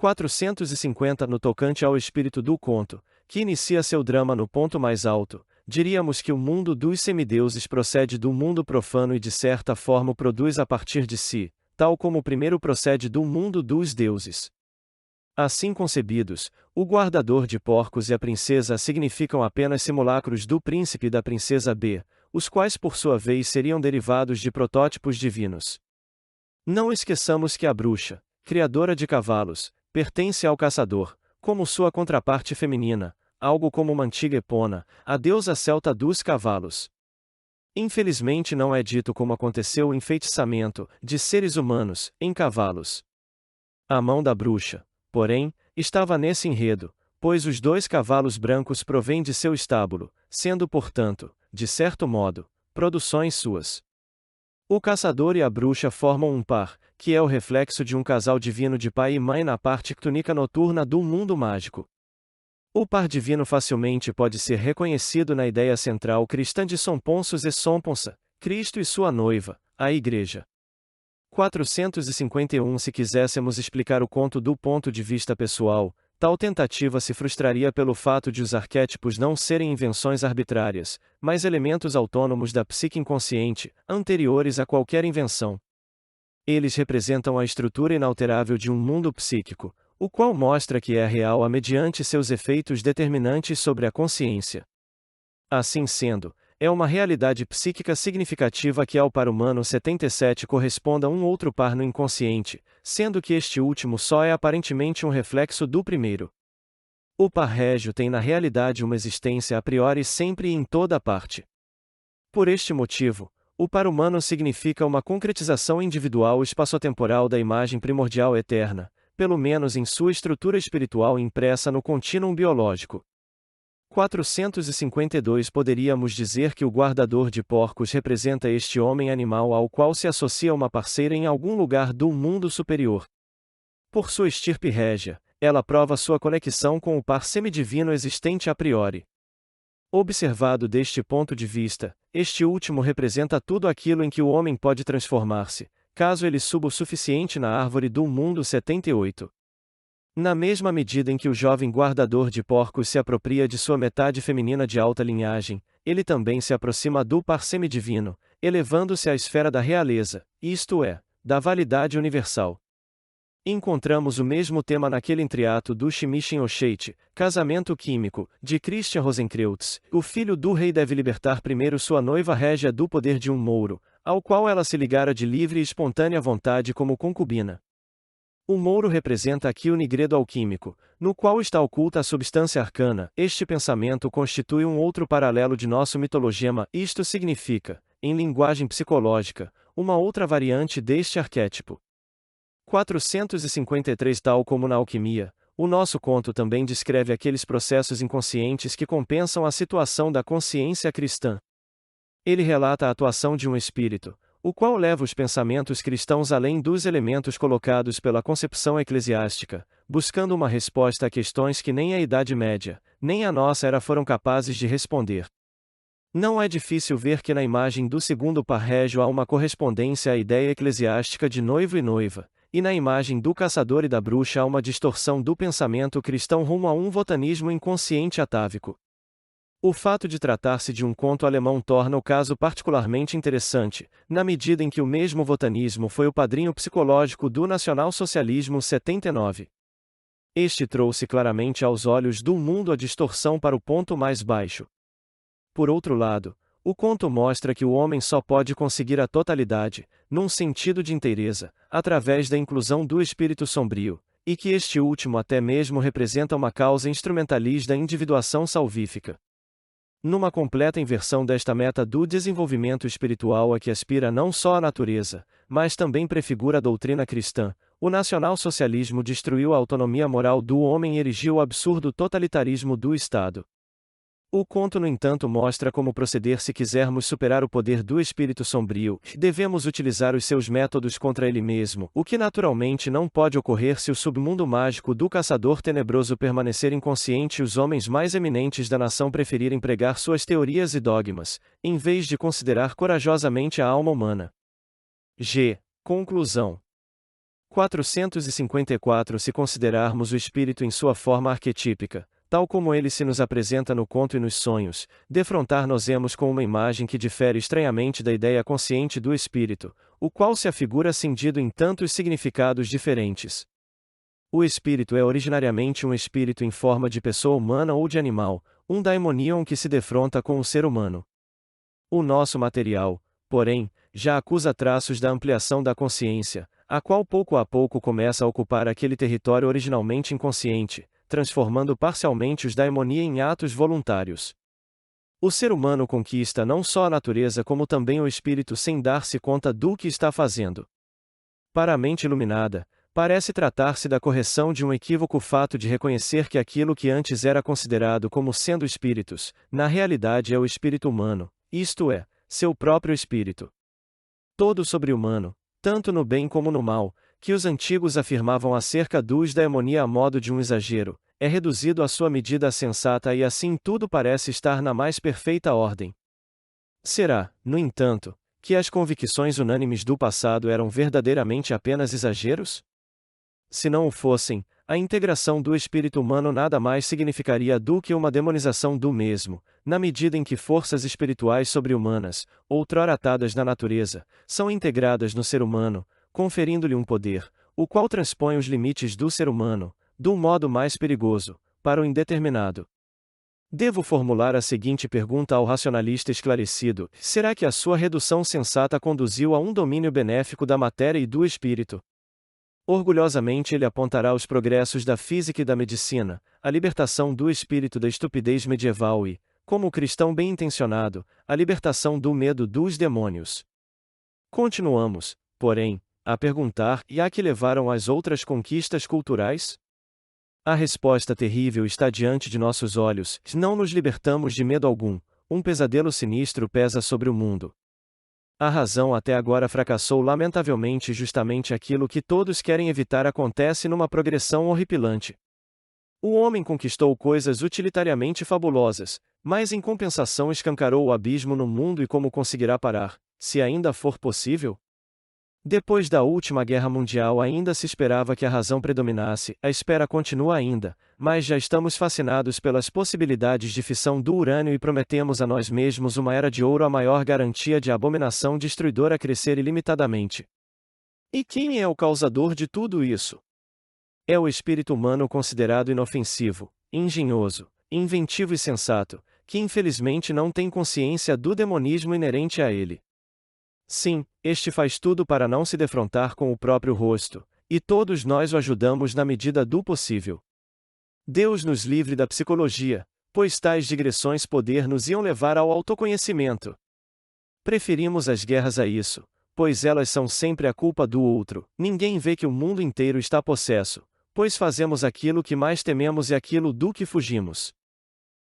450 No tocante ao espírito do conto, que inicia seu drama no ponto mais alto, diríamos que o mundo dos semideuses procede do mundo profano e de certa forma o produz a partir de si, tal como o primeiro procede do mundo dos deuses. Assim concebidos, o guardador de porcos e a princesa significam apenas simulacros do príncipe e da princesa B, os quais por sua vez seriam derivados de protótipos divinos. Não esqueçamos que a bruxa, criadora de cavalos, pertence ao caçador, como sua contraparte feminina, algo como uma antiga Epona, a deusa celta dos cavalos. Infelizmente não é dito como aconteceu o enfeitiçamento de seres humanos em cavalos. A mão da bruxa, porém, estava nesse enredo, pois os 2 cavalos brancos provêm de seu estábulo, sendo portanto, de certo modo, produções suas. O caçador e a bruxa formam um par, que é o reflexo de um casal divino de pai e mãe na parte túnica noturna do mundo mágico. O par divino facilmente pode ser reconhecido na ideia central cristã de Somponsos e Somponsa, Cristo e sua noiva, a Igreja. 451 Se quiséssemos explicar o conto do ponto de vista pessoal, tal tentativa se frustraria pelo fato de os arquétipos não serem invenções arbitrárias, mas elementos autônomos da psique inconsciente, anteriores a qualquer invenção. Eles representam a estrutura inalterável de um mundo psíquico, o qual mostra que é real mediante seus efeitos determinantes sobre a consciência. Assim sendo, é uma realidade psíquica significativa que ao par humano 77 corresponda a um outro par no inconsciente, sendo que este último só é aparentemente um reflexo do primeiro. O par régio tem na realidade uma existência a priori sempre e em toda parte. Por este motivo, o par humano significa uma concretização individual espaçotemporal da imagem primordial eterna, pelo menos em sua estrutura espiritual impressa no contínuo biológico. 452 Poderíamos dizer que o guardador de porcos representa este homem animal ao qual se associa uma parceira em algum lugar do mundo superior. Por sua estirpe régia, ela prova sua conexão com o par semidivino existente a priori. Observado deste ponto de vista, este último representa tudo aquilo em que o homem pode transformar-se, caso ele suba o suficiente na árvore do mundo 78. Na mesma medida em que o jovem guardador de porcos se apropria de sua metade feminina de alta linhagem, ele também se aproxima do par semidivino, elevando-se à esfera da realeza, isto é, da validade universal. Encontramos o mesmo tema naquele entreato do Shimichin Osheichi, Casamento Químico, de Christian Rosenkreutz. O filho do rei deve libertar primeiro sua noiva régia do poder de um mouro, ao qual ela se ligara de livre e espontânea vontade como concubina. O mouro representa aqui o nigredo alquímico, no qual está oculta a substância arcana. Este pensamento constitui um outro paralelo de nosso mitologema. Isto significa, em linguagem psicológica, uma outra variante deste arquétipo. 453 Tal como na alquimia, o nosso conto também descreve aqueles processos inconscientes que compensam a situação da consciência cristã. Ele relata a atuação de um espírito, o qual leva os pensamentos cristãos além dos elementos colocados pela concepção eclesiástica, buscando uma resposta a questões que nem a Idade Média, nem a nossa era foram capazes de responder. Não é difícil ver que na imagem do segundo par régio há uma correspondência à ideia eclesiástica de noivo e noiva, e na imagem do caçador e da bruxa há uma distorção do pensamento cristão rumo a um votanismo inconsciente atávico. O fato de tratar-se de um conto alemão torna o caso particularmente interessante, na medida em que o mesmo votanismo foi o padrinho psicológico do nacionalsocialismo 79. Este trouxe claramente aos olhos do mundo a distorção para o ponto mais baixo. Por outro lado, o conto mostra que o homem só pode conseguir a totalidade, num sentido de inteireza, através da inclusão do espírito sombrio, e que este último até mesmo representa uma causa instrumentalista da individuação salvífica. Numa completa inversão desta meta do desenvolvimento espiritual a que aspira não só a natureza, mas também prefigura a doutrina cristã, o nacionalsocialismo destruiu a autonomia moral do homem e erigiu o absurdo totalitarismo do Estado. O conto, no entanto, mostra como proceder se quisermos superar o poder do espírito sombrio. Devemos utilizar os seus métodos contra ele mesmo, o que naturalmente não pode ocorrer se o submundo mágico do caçador tenebroso permanecer inconsciente e os homens mais eminentes da nação preferirem pregar suas teorias e dogmas, em vez de considerar corajosamente a alma humana. Conclusão. 454 Se considerarmos o espírito em sua forma arquetípica, tal como ele se nos apresenta no conto e nos sonhos, defrontar-nos-emos com uma imagem que difere estranhamente da ideia consciente do espírito, o qual se afigura cindido em tantos significados diferentes. O espírito é originariamente um espírito em forma de pessoa humana ou de animal, um daimonion que se defronta com o ser humano. O nosso material, porém, já acusa traços da ampliação da consciência, a qual pouco a pouco começa a ocupar aquele território originalmente inconsciente, transformando parcialmente os daimonia em atos voluntários. O ser humano conquista não só a natureza como também o espírito sem dar-se conta do que está fazendo. Para a mente iluminada, parece tratar-se da correção de um equívoco fato de reconhecer que aquilo que antes era considerado como sendo espíritos, na realidade é o espírito humano, isto é, seu próprio espírito. Todo sobre-humano, tanto no bem como no mal, que os antigos afirmavam acerca dos daimonia a modo de um exagero, é reduzido à sua medida sensata e assim tudo parece estar na mais perfeita ordem. Será, no entanto, que as convicções unânimes do passado eram verdadeiramente apenas exageros? Se não o fossem, a integração do espírito humano nada mais significaria do que uma demonização do mesmo, na medida em que forças espirituais sobre-humanas, outrora atadas na natureza, são integradas no ser humano, conferindo-lhe um poder, o qual transpõe os limites do ser humano, do modo mais perigoso, para o indeterminado. Devo formular a seguinte pergunta ao racionalista esclarecido: será que a sua redução sensata conduziu a um domínio benéfico da matéria e do espírito? Orgulhosamente ele apontará os progressos da física e da medicina, a libertação do espírito da estupidez medieval e, como cristão bem-intencionado, a libertação do medo dos demônios. Continuamos, porém, a perguntar: e a que levaram as outras conquistas culturais? A resposta terrível está diante de nossos olhos: não nos libertamos de medo algum, um pesadelo sinistro pesa sobre o mundo. A razão até agora fracassou lamentavelmente e justamente aquilo que todos querem evitar acontece numa progressão horripilante. O homem conquistou coisas utilitariamente fabulosas, mas em compensação escancarou o abismo no mundo e como conseguirá parar, se ainda for possível? Depois da última guerra mundial ainda se esperava que a razão predominasse, a espera continua ainda, mas já estamos fascinados pelas possibilidades de fissão do urânio e prometemos a nós mesmos uma era de ouro, a maior garantia de abominação destruidora crescer ilimitadamente. E quem é o causador de tudo isso? É o espírito humano considerado inofensivo, engenhoso, inventivo e sensato, que infelizmente não tem consciência do demonismo inerente a ele. Sim, este faz tudo para não se defrontar com o próprio rosto, e todos nós o ajudamos na medida do possível. Deus nos livre da psicologia, pois tais digressões poder nos iam levar ao autoconhecimento. Preferimos as guerras a isso, pois elas são sempre a culpa do outro. Ninguém vê que o mundo inteiro está possesso, pois fazemos aquilo que mais tememos e aquilo do que fugimos.